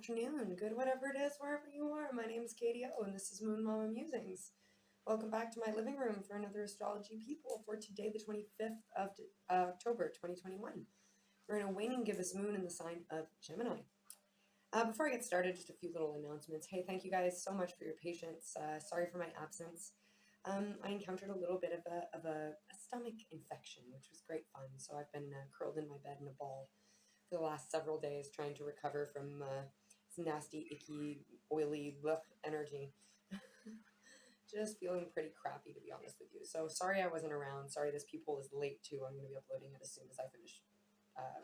afternoon, good whatever it is, wherever you are. My name is Katie O, and this is Moon Mama Musings. Welcome back to my living room for another Astrology People for today, the 25th of October, 2021. We're in a waning gibbous moon in the sign of Gemini. Before I get started, just a few little announcements. Hey, thank you guys so much for your patience. Sorry for my absence. I encountered a little bit of a stomach infection, which was great fun. So I've been curled in my bed in a ball for the last several days trying to recover from this nasty, icky, oily energy. Just feeling pretty crappy, to be honest with you. So sorry I wasn't around. Sorry this Peephole is late too. I'm going to be uploading it as soon as I finish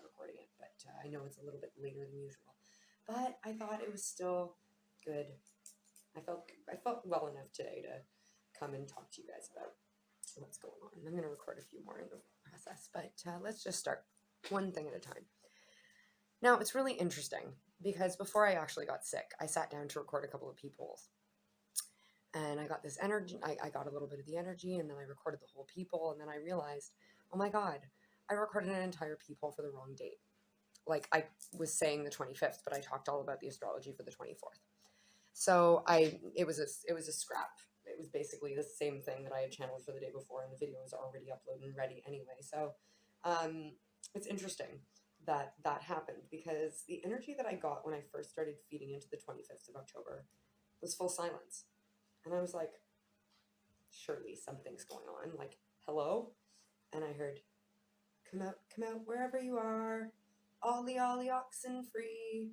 recording it. But I know it's a little bit later than usual. But I thought it was still good. I felt well enough today to come and talk to you guys about what's going on. I'm going to record a few more in the process. But let's just start one thing at a time. Now, it's really interesting because before I actually got sick, I sat down to record a couple of people's. And I got this energy, I got a little bit of the energy, and then I recorded the whole people, and then I realized, oh my God, I recorded an entire people for the wrong date. Like, I was saying the 25th, but I talked all about the astrology for the 24th. So it was a scrap. It was basically the same thing that I had channeled for the day before, and the video was already uploaded and ready anyway. So it's interesting that happened because the energy that I got when I first started feeding into the 25th of October was full silence. And I was like, surely something's going on. Like, hello? And I heard, come out, wherever you are. Ollie, oxen free.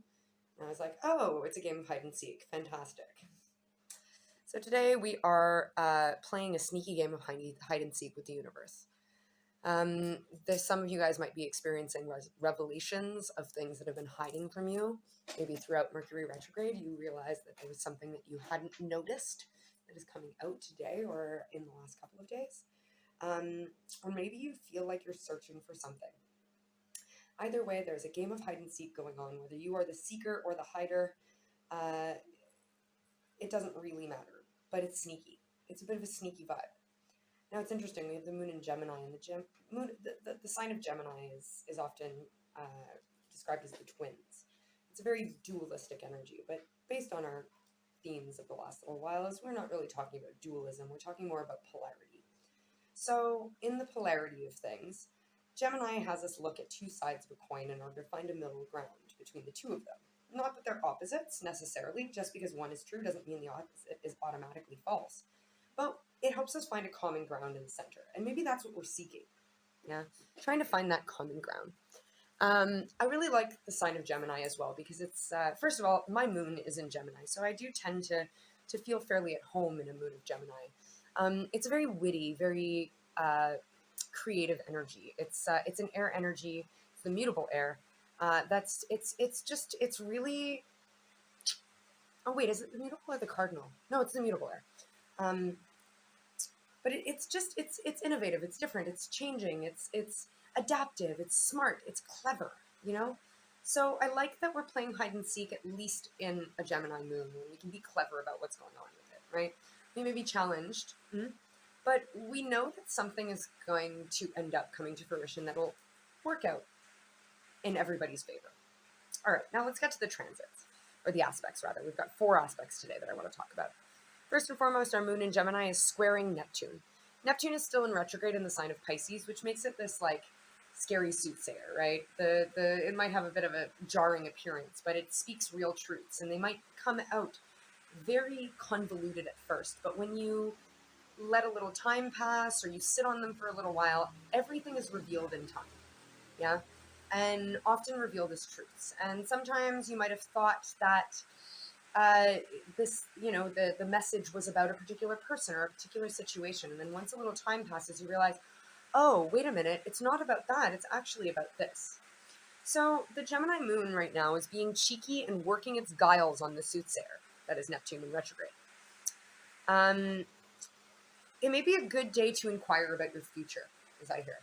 And I was like, oh, it's a game of hide and seek. Fantastic. So today we are playing a sneaky game of hide and seek with the universe. Some of you guys might be experiencing revelations of things that have been hiding from you. Maybe throughout Mercury retrograde, you realized that there was something that you hadn't noticed that is coming out today or in the last couple of days. Or maybe you feel like you're searching for something. Either way, there's a game of hide and seek going on, whether you are the seeker or the hider. It doesn't really matter, but it's sneaky. It's a bit of a sneaky vibe. Now it's interesting. We have the Moon and Gemini, and the sign of Gemini is often described as the twins. It's a very dualistic energy, but based on our themes of the last little while, is we're not really talking about dualism. We're talking more about polarity. So in the polarity of things, Gemini has us look at two sides of a coin in order to find a middle ground between the two of them. Not that they're opposites necessarily. Just because one is true doesn't mean the opposite is automatically false. But it helps us find a common ground in the center. And maybe that's what we're seeking. Yeah, trying to find that common ground. I really like the sign of Gemini as well because it's, first of all, my moon is in Gemini. So I do tend to feel fairly at home in a moon of Gemini. It's a very witty, very creative energy. It's an air energy. It's the mutable air. It's really, oh wait, is it the mutable or the cardinal? No, it's the mutable air. But it's innovative, it's different, it's changing, it's adaptive, it's smart, it's clever, you know? So I like that we're playing hide and seek, at least in a Gemini moon, when we can be clever about what's going on with it, right? We may be challenged, but we know that something is going to end up coming to fruition that will work out in everybody's favor. All right, now let's get to the transits, or the aspects rather. We've got 4 aspects today that I want to talk about. First and foremost, our moon in Gemini is squaring Neptune. Neptune is still in retrograde in the sign of Pisces, which makes it this like scary soothsayer, right? It might have a bit of a jarring appearance, but it speaks real truths, and they might come out very convoluted at first, but when you let a little time pass or you sit on them for a little while, everything is revealed in time. Yeah. And often revealed as truths. And sometimes you might have thought that the message was about a particular person or a particular situation. And then once a little time passes, you realize, oh, wait a minute, it's not about that. It's actually about this. So the Gemini moon right now is being cheeky and working its guiles on the soothsayer. That is Neptune in retrograde. It may be a good day to inquire about your future, as I hear.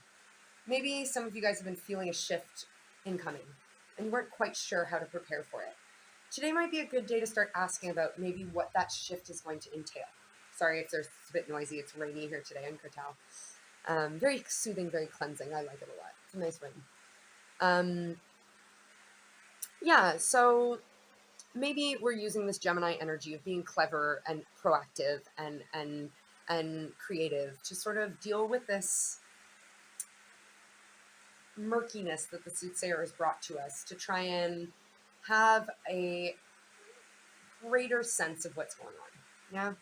Maybe some of you guys have been feeling a shift incoming, and you weren't quite sure how to prepare for it. Today might be a good day to start asking about maybe what that shift is going to entail. Sorry if it's a bit noisy. It's rainy here today in Krakow. Very soothing, very cleansing. I like it a lot. It's a nice rain. So maybe we're using this Gemini energy of being clever and proactive and creative to sort of deal with this murkiness that the soothsayer has brought to us, to try and have a greater sense of what's going on. Yeah.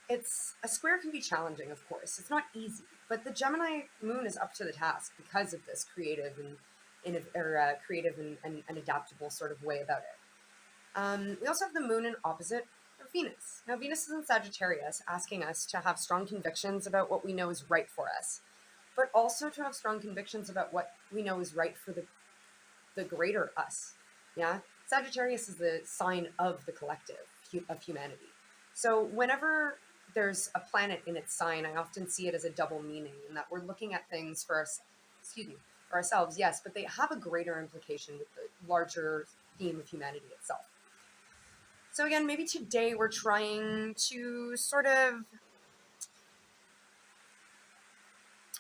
It's a square can be challenging, of course. It's not easy, but the Gemini moon is up to the task because of this creative and adaptable sort of way about it. We also have the moon in opposite of Venus. Now, Venus is in Sagittarius, asking us to have strong convictions about what we know is right for us, but also to have strong convictions about what we know is right for the greater us. Yeah, Sagittarius is the sign of the collective of humanity. So whenever there's a planet in its sign, I often see it as a double meaning, in that we're looking at things for for ourselves, yes, but they have a greater implication with the larger theme of humanity itself. So again, maybe today we're trying to sort of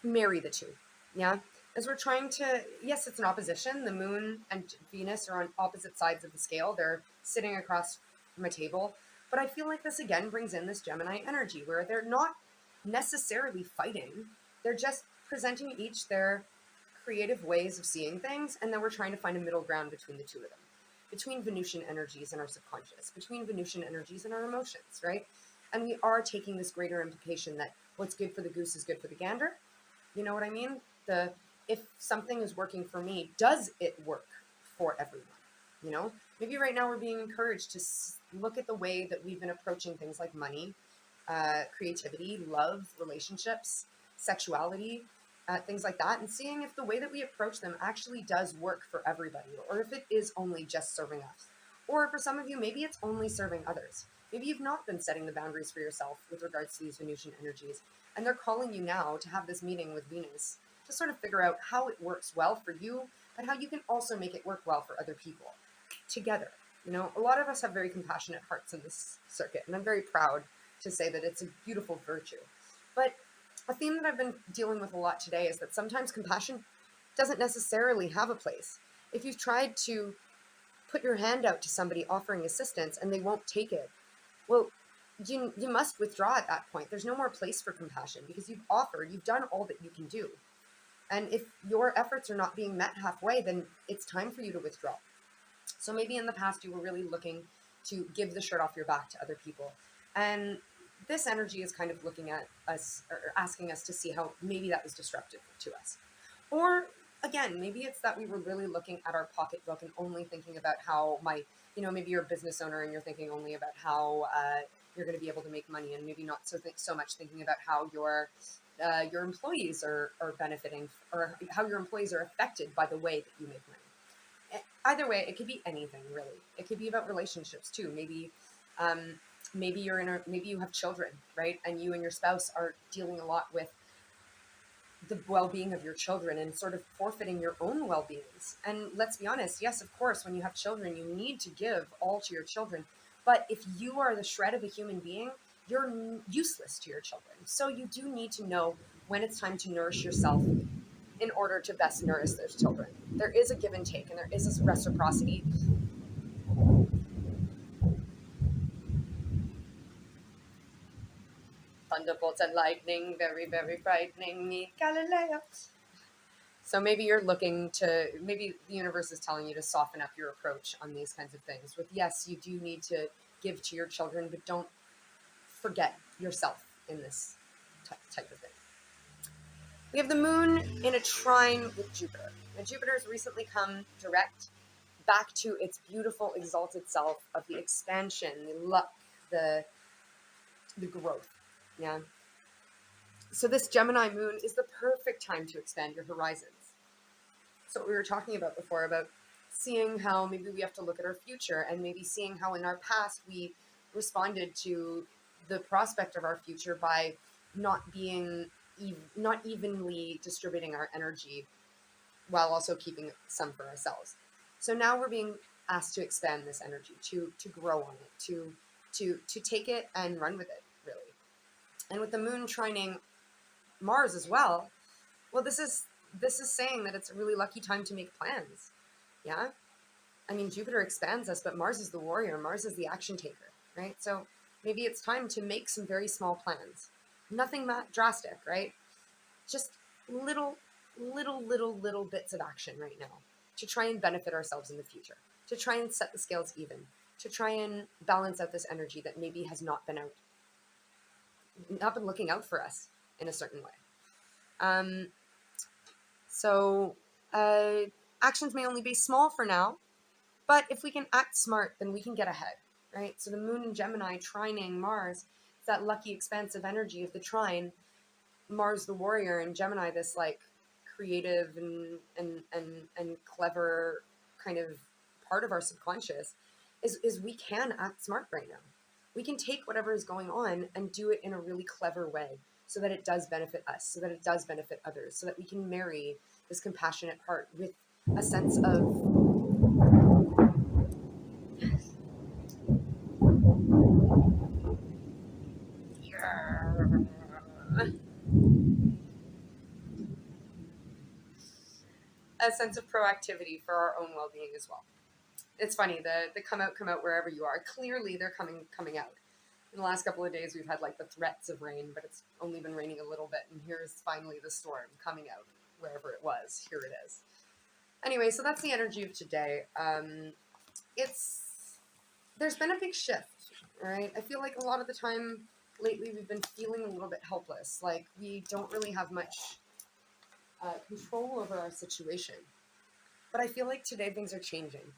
marry the two. Yeah. As we're trying to, yes, it's an opposition. The moon and Venus are on opposite sides of the scale. They're sitting across from a table. But I feel like this again brings in this Gemini energy where they're not necessarily fighting. They're just presenting each their creative ways of seeing things. And then we're trying to find a middle ground between the two of them, between Venusian energies and our subconscious, between Venusian energies and our emotions, right? And we are taking this greater implication that what's good for the goose is good for the gander. You know what I mean? If something is working for me, does it work for everyone? You know, maybe right now we're being encouraged to look at the way that we've been approaching things like money, creativity, love, relationships, sexuality, things like that, and seeing if the way that we approach them actually does work for everybody, or if it is only just serving us. Or for some of you, maybe it's only serving others. Maybe you've not been setting the boundaries for yourself with regards to these Venusian energies, and they're calling you now to have this meeting with Venus to sort of figure out how it works well for you, but how you can also make it work well for other people together. You know, a lot of us have very compassionate hearts in this circuit, and I'm very proud to say that it's a beautiful virtue. But a theme that I've been dealing with a lot today is that sometimes compassion doesn't necessarily have a place. If you've tried to put your hand out to somebody offering assistance and they won't take it, well, you must withdraw at that point. There's no more place for compassion because you've offered, you've done all that you can do. And if your efforts are not being met halfway, then it's time for you to withdraw. So maybe in the past you were really looking to give the shirt off your back to other people. And this energy is kind of looking at us or asking us to see how maybe that was disruptive to us. Or again, maybe it's that we were really looking at our pocketbook and only thinking about how maybe you're a business owner and you're thinking only about how you're going to be able to make money, and maybe not so much thinking about how your employees are benefiting, or how your employees are affected by the way that you make money. Either way, it could be anything really. It could be about relationships too. Maybe maybe you have children, right? And you and your spouse are dealing a lot with the well-being of your children and sort of forfeiting your own well-beings. And let's be honest, yes, of course, when you have children, you need to give all to your children. But if you are the shred of a human being, you're useless to your children. So you do need to know when it's time to nourish yourself in order to best nourish those children. There is a give and take, and there is a reciprocity. Thunderbolts and lightning, very, very frightening me, Galileo. So maybe maybe the universe is telling you to soften up your approach on these kinds of things. With yes, you do need to give to your children, but don't forget yourself in this type of thing. We have the moon in a trine with Jupiter. Now, Jupiter has recently come direct back to its beautiful, exalted self of the expansion, the luck, the growth. Yeah. So this Gemini moon is the perfect time to expand your horizons. So what we were talking about before, about seeing how maybe we have to look at our future, and maybe seeing how in our past we responded to the prospect of our future by not evenly distributing our energy while also keeping some for ourselves. So now we're being asked to expand this energy, to grow on it, to take it and run with it, really. And with the moon trining Mars as well, this is saying that it's a really lucky time to make plans. Yeah. I mean, Jupiter expands us, but Mars is the warrior. Mars is the action taker, right? So maybe it's time to make some very small plans. Nothing that drastic, right? Just little bits of action right now to try and benefit ourselves in the future, to try and set the scales even, to try and balance out this energy that maybe has not been looking out for us in a certain way. So actions may only be small for now, but if we can act smart, then we can get ahead, right? So the Moon and Gemini trining Mars, it's that lucky expansive energy of the trine. Mars the warrior, and Gemini this like creative and clever kind of part of our subconscious is we can act smart right now. We can take whatever is going on and do it in a really clever way so that it does benefit us, so that it does benefit others, so that we can marry this compassionate heart with a sense of proactivity for our own well-being as well. It's funny, the come out wherever you are. Clearly they're coming out. In the last couple of days we've had like the threats of rain, but it's only been raining a little bit, and here's finally the storm coming out wherever it was. Here it is. Anyway, so that's the energy of today. There's been a big shift, right? I feel like a lot of the time lately we've been feeling a little bit helpless, like we don't really have much control over our situation. But I feel like today things are changing.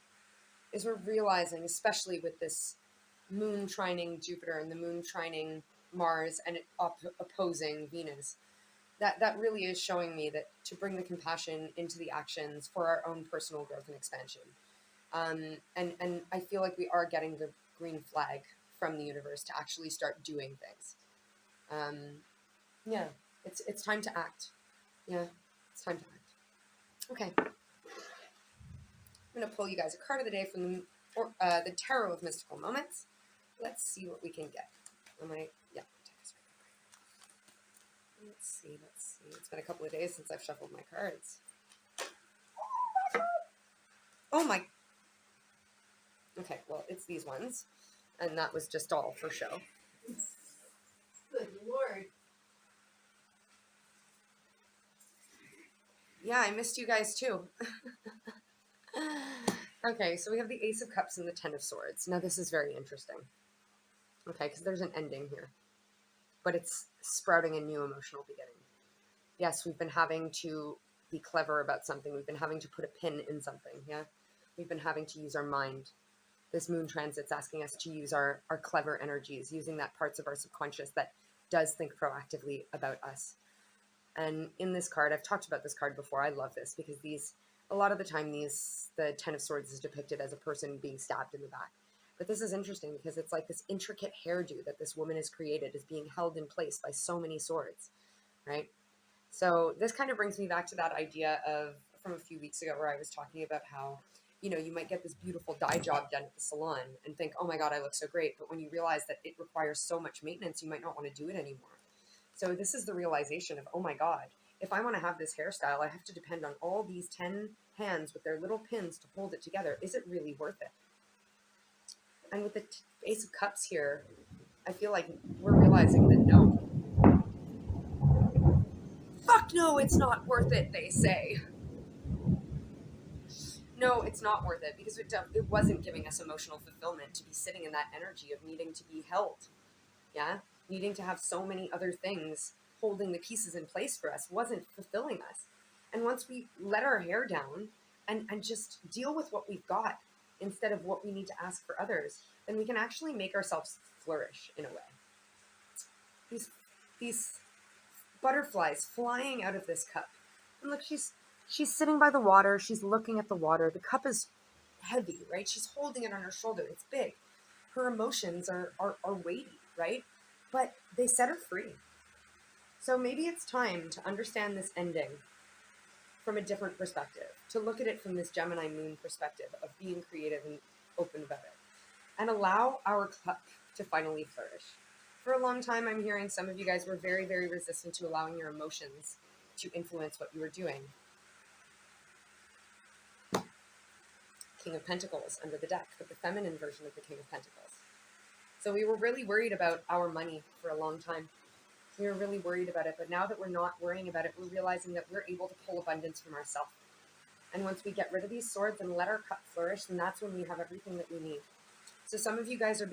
Is we're realizing, especially with this moon trining Jupiter and the moon trining Mars and it opposing Venus, that really is showing me that to bring the compassion into the actions for our own personal growth and expansion. And I feel like we are getting the green flag from the universe to actually start doing things. Yeah, it's time to act. Yeah, it's time to act. Okay. I'm going to pull you guys a card of the day from the Tarot of Mystical Moments. Let's see what we can get. Let's see. It's been a couple of days since I've shuffled my cards. Oh my. Okay, well, it's these ones. And that was just all for show. Good Lord. Yeah, I missed you guys too. Okay, so we have the Ace of Cups and the Ten of Swords. Now this is very interesting. Okay, because there's an ending here. But it's sprouting a new emotional beginning. Yes, we've been having to be clever about something. We've been having to put a pin in something, yeah? We've been having to use our mind. This moon transit's asking us to use our clever energies, using that parts of our subconscious that does think proactively about us. And in this card, I've talked about this card before. I love this because a lot of the time, the Ten of Swords is depicted as a person being stabbed in the back. But this is interesting because it's like this intricate hairdo that this woman has created is being held in place by so many swords, right? So this kind of brings me back to that idea from a few weeks ago where I was talking about how, you might get this beautiful dye job done at the salon and think, oh my God, I look so great. But when you realize that it requires so much maintenance, you might not want to do it anymore. So this is the realization of, oh my God, if I want to have this hairstyle, I have to depend on all these 10 hands with their little pins to hold it together. Is it really worth it? And with the Ace of Cups here, I feel like we're realizing that no. Fuck no, it's not worth it, they say. No, it's not worth it because it wasn't giving us emotional fulfillment to be sitting in that energy of needing to be held. Yeah? Needing to have so many other things holding the pieces in place for us wasn't fulfilling us. And once we let our hair down and just deal with what we've got instead of what we need to ask for others, then we can actually make ourselves flourish in a way. These butterflies flying out of this cup. And look, she's sitting by the water. She's looking at the water. The cup is heavy, right? She's holding it on her shoulder. It's big. Her emotions are weighty, right? But they set her free. So maybe it's time to understand this ending from a different perspective, to look at it from this Gemini Moon perspective of being creative and open about it, and allow our cup to finally flourish. For a long time, I'm hearing some of you guys were very, very resistant to allowing your emotions to influence what you were doing. King of Pentacles under the deck, but the feminine version of the King of Pentacles. So we were really worried about our money for a long time. We were really worried about it, but now that we're not worrying about it, we're realizing that we're able to pull abundance from ourselves. And once we get rid of these swords and let our cup flourish, then that's when we have everything that we need. So some of you guys are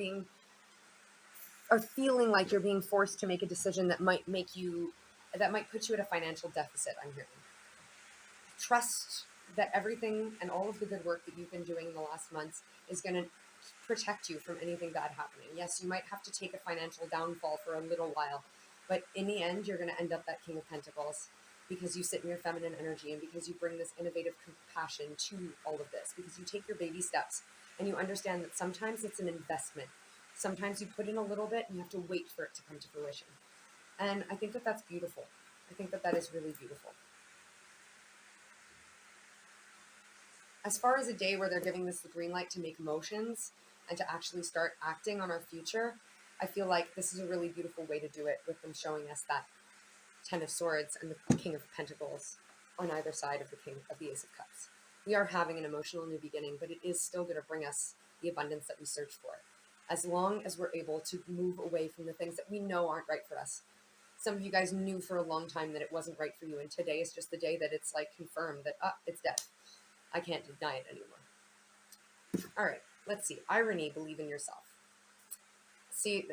feeling like you're being forced to make a decision that might put you at a financial deficit, I'm hearing. Trust that everything and all of the good work that you've been doing in the last months is going to protect you from anything bad happening. Yes, you might have to take a financial downfall for a little while, but in the end, you're going to end up that King of Pentacles because you sit in your feminine energy and because you bring this innovative compassion to all of this, because you take your baby steps and you understand that sometimes it's an investment. Sometimes you put in a little bit and you have to wait for it to come to fruition. And I think that that's beautiful. I think that that is really beautiful. As far as a day where they're giving us the green light to make motions and to actually start acting on our future, I feel like this is a really beautiful way to do it, with them showing us that Ten of Swords and the King of Pentacles on either side of the Ace of Cups. We are having an emotional new beginning, but it is still going to bring us the abundance that we search for, as long as we're able to move away from the things that we know aren't right for us. Some of you guys knew for a long time that it wasn't right for you, and today is just the day that it's like confirmed that it's dead. I can't deny it anymore. All right, let's see. Irony, believe in yourself. See,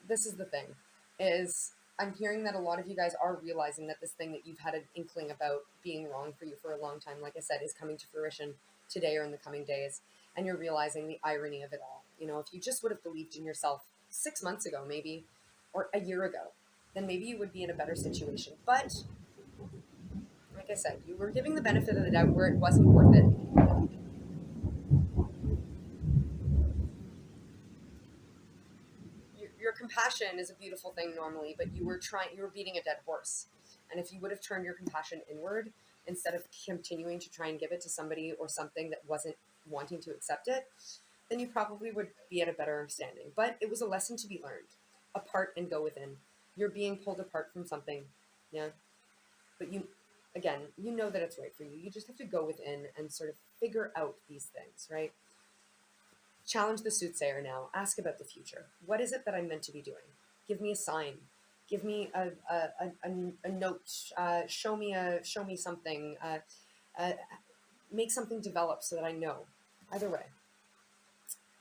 this is the thing, is I'm hearing that a lot of you guys are realizing that this thing that you've had an inkling about being wrong for you for a long time, like I said, is coming to fruition today or in the coming days. And you're realizing the irony of it all. You know, if you just would have believed in yourself 6 months ago, maybe, or a year ago, then maybe you would be in a better situation. But like I said, you were giving the benefit of the doubt where it wasn't worth it. Your compassion is a beautiful thing normally, but you were beating a dead horse. And if you would have turned your compassion inward instead of continuing to try and give it to somebody or something that wasn't wanting to accept it, then you probably would be at a better standing. But it was a lesson to be learned. Apart and go within. You're being pulled apart from something. Yeah. But you know that it's right for you. You just have to go within and sort of figure out these things, right? Challenge the soothsayer now. Ask about the future. What is it that I'm meant to be doing? Give me a sign. Give me a note. Show me something. Make something develop so that I know. Either way.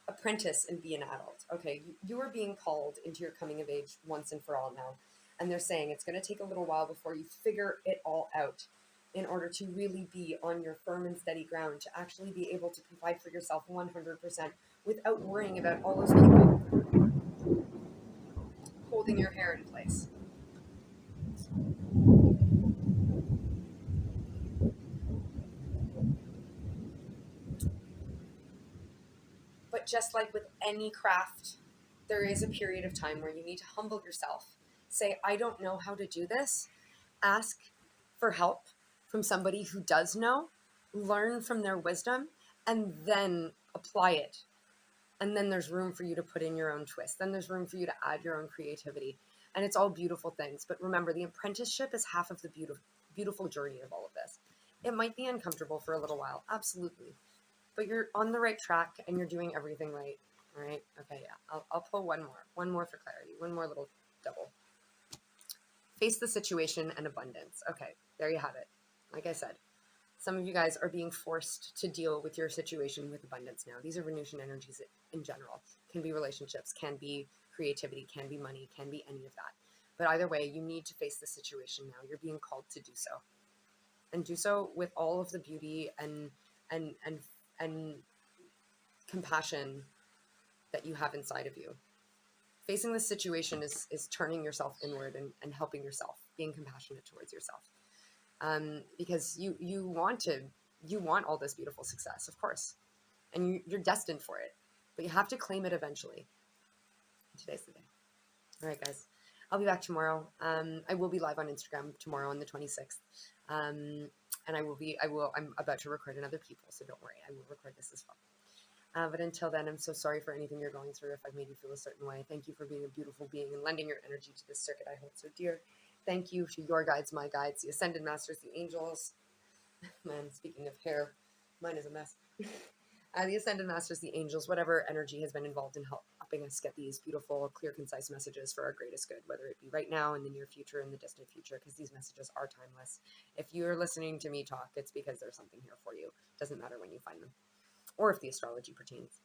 Apprentice and be an adult. Okay, you are being called into your coming of age once and for all now. And they're saying it's going to take a little while before you figure it all out in order to really be on your firm and steady ground, to actually be able to provide for yourself 100% without worrying about all those people holding your hair in place. But just like with any craft, there is a period of time where you need to humble yourself. Say, I don't know how to do this. Ask for help from somebody who does know. Learn from their wisdom and then apply it. And then there's room for you to put in your own twist. Then there's room for you to add your own creativity. And it's all beautiful things. But remember, the apprenticeship is half of the beautiful journey of all of this. It might be uncomfortable for a little while. Absolutely. But you're on the right track and you're doing everything right. All right. Okay. Yeah. I'll pull one more for clarity. One more little double. Face the situation and abundance. Okay. There you have it. Like I said, some of you guys are being forced to deal with your situation with abundance now. These are Venusian energies in general. Can be relationships, can be creativity, can be money, can be any of that. But either way, you need to face the situation now. You're being called to do so. And do so with all of the beauty and compassion that you have inside of you. Facing this situation is turning yourself inward and helping yourself, being compassionate towards yourself. Because you want all this beautiful success, of course, and you're destined for it, but you have to claim it eventually. Today's the day. All right, guys, I'll be back tomorrow. I will be live on Instagram tomorrow on the 26th. And I'm about to record another Peephole, so don't worry, I will record this as well. But until then, I'm so sorry for anything you're going through. If I've made you feel a certain way, thank you for being a beautiful being and lending your energy to this circuit I hold so dear. Thank you to your guides, my guides, the Ascended Masters, the angels. Man, speaking of hair, mine is a mess. The Ascended Masters, the angels, whatever energy has been involved in helping us get these beautiful, clear, concise messages for our greatest good, whether it be right now, in the near future, in the distant future, because these messages are timeless. If you're listening to me talk, it's because there's something here for you. Doesn't matter when you find them, or if the astrology pertains.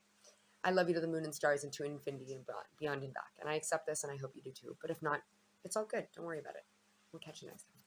I love you to the moon and stars and to infinity and beyond and back. And I accept this, and I hope you do too. But if not, it's all good. Don't worry about it. We'll catch you next time.